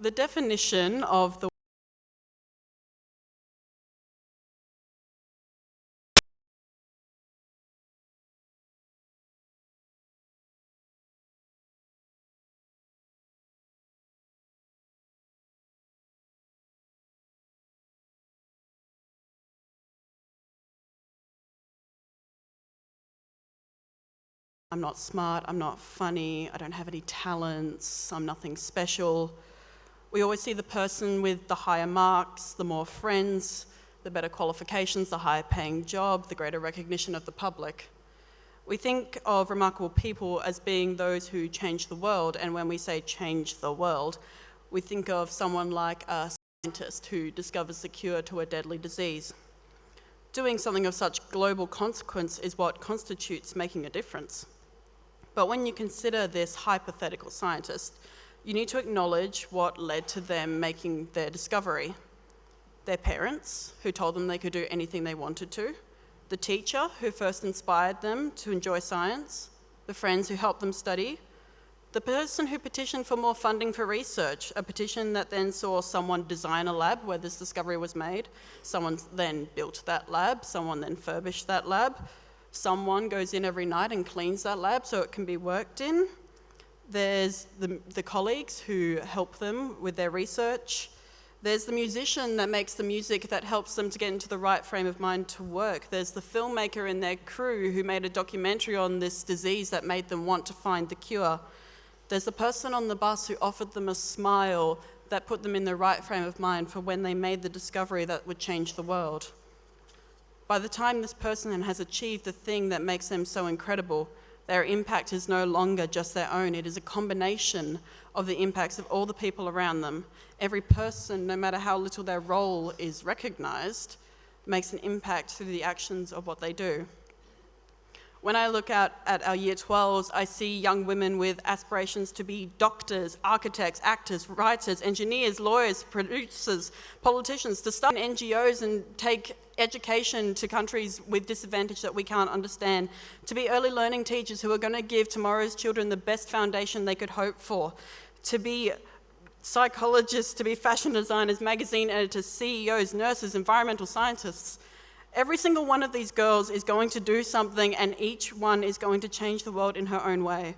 The definition of the I'm not smart, I'm not funny, I don't have any talents, I'm nothing special. We always see the person with the higher marks, the more friends, the better qualifications, the higher paying job, the greater recognition of the public. We think of remarkable people as being those who change the world, and when we say change the world, we think of someone like a scientist who discovers the cure to a deadly disease. Doing something of such global consequence is what constitutes making a difference. But when you consider this hypothetical scientist, you need to acknowledge what led to them making their discovery. Their parents, who told them they could do anything they wanted to, the teacher who first inspired them to enjoy science, the friends who helped them study, the person who petitioned for more funding for research, a petition that then saw someone design a lab where this discovery was made, someone then built that lab, someone then furbished that lab, someone goes in every night and cleans that lab so it can be worked in. There's the colleagues who help them with their research. There's the musician that makes the music that helps them to get into the right frame of mind to work. There's the filmmaker and their crew who made a documentary on this disease that made them want to find the cure. There's the person on the bus who offered them a smile that put them in the right frame of mind for when they made the discovery that would change the world. By the time this person has achieved the thing that makes them so incredible, their impact is no longer just their own. It is a combination of the impacts of all the people around them. Every person, no matter how little their role is recognised, makes an impact through the actions of what they do. When I look out at our Year 12s, I see young women with aspirations to be doctors, architects, actors, writers, engineers, lawyers, producers, politicians, to start NGOs and take education to countries with disadvantage that we can't understand, to be early learning teachers who are going to give tomorrow's children the best foundation they could hope for, to be psychologists, to be fashion designers, magazine editors, CEOs, nurses, environmental scientists. Every single one of these girls is going to do something, and each one is going to change the world in her own way.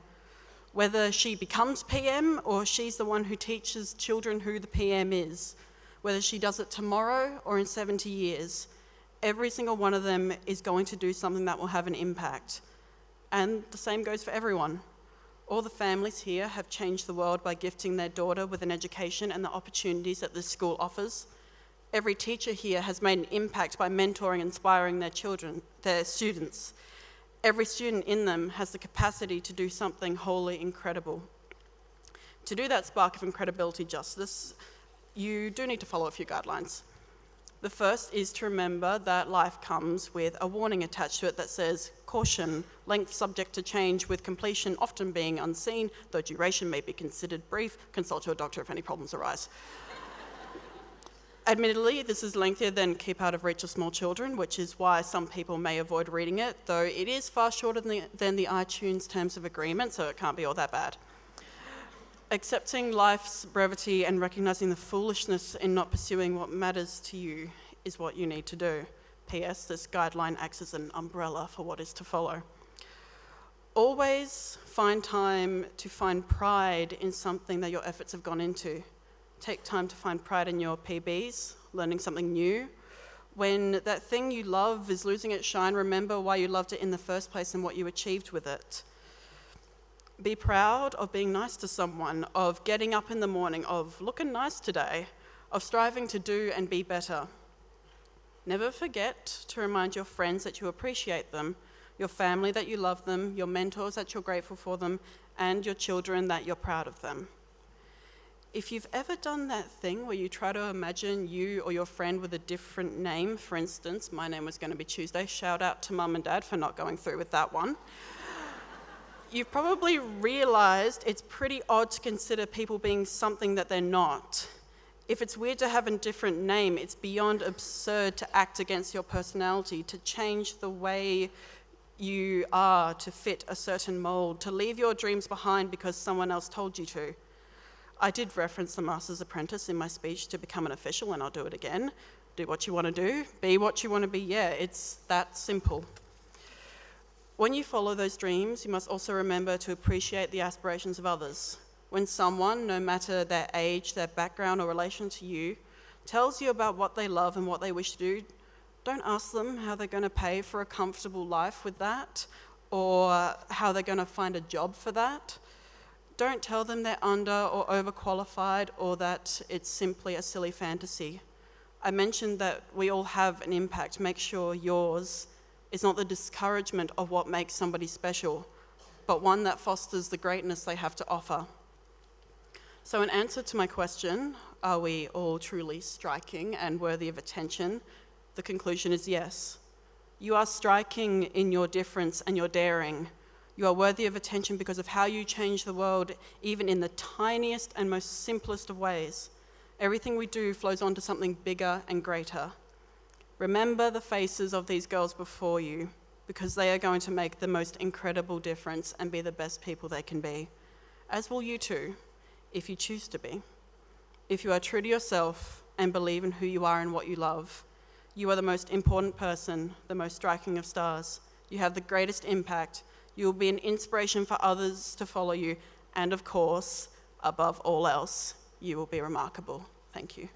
Whether she becomes PM or she's the one who teaches children who the PM is, whether she does it tomorrow or in 70 years, every single one of them is going to do something that will have an impact. And the same goes for everyone. All the families here have changed the world by gifting their daughter with an education and the opportunities that this school offers. Every teacher here has made an impact by mentoring and inspiring their children, their students. Every student in them has the capacity to do something wholly incredible. To do that spark of incredibility justice, you do need to follow a few guidelines. The first is to remember that life comes with a warning attached to it that says, caution, length subject to change with completion often being unseen, though duration may be considered brief, consult your doctor if any problems arise. Admittedly, this is lengthier than Keep Out of Reach of Small Children, which is why some people may avoid reading it, though it is far shorter than the iTunes Terms of Agreement, so it can't be all that bad. Accepting life's brevity and recognising the foolishness in not pursuing what matters to you is what you need to do. P.S. This guideline acts as an umbrella for what is to follow. Always find time to find pride in something that your efforts have gone into. Take time to find pride in your PBs, learning something new. When that thing you love is losing its shine, remember why you loved it in the first place and what you achieved with it. Be proud of being nice to someone, of getting up in the morning, of looking nice today, of striving to do and be better. Never forget to remind your friends that you appreciate them, your family that you love them, your mentors that you're grateful for them, and your children that you're proud of them. If you've ever done that thing where you try to imagine you or your friend with a different name, for instance, my name was going to be Tuesday, shout out to Mum and Dad for not going through with that one. You've probably realised it's pretty odd to consider people being something that they're not. If it's weird to have a different name, it's beyond absurd to act against your personality, to change the way you are to fit a certain mould, to leave your dreams behind because someone else told you to. I did reference the Master's Apprentice in my speech to become an official, and I'll do it again. Do what you want to do, be what you want to be. Yeah, it's that simple. When you follow those dreams, you must also remember to appreciate the aspirations of others. When someone, no matter their age, their background, or relation to you, tells you about what they love and what they wish to do, don't ask them how they're going to pay for a comfortable life with that, or how they're going to find a job for that. Don't tell them they're under or overqualified, or that it's simply a silly fantasy. I mentioned that we all have an impact. Make sure yours is not the discouragement of what makes somebody special, but one that fosters the greatness they have to offer. So in answer to my question, are we all truly striking and worthy of attention? The conclusion is yes. You are striking in your difference and your daring. You are worthy of attention because of how you change the world, even in the tiniest and most simplest of ways. Everything we do flows on to something bigger and greater. Remember the faces of these girls before you, because they are going to make the most incredible difference and be the best people they can be. As will you too, if you choose to be. If you are true to yourself and believe in who you are and what you love, you are the most important person, the most striking of stars. You have the greatest impact. You will be an inspiration for others to follow you. And of course, above all else, you will be remarkable. Thank you.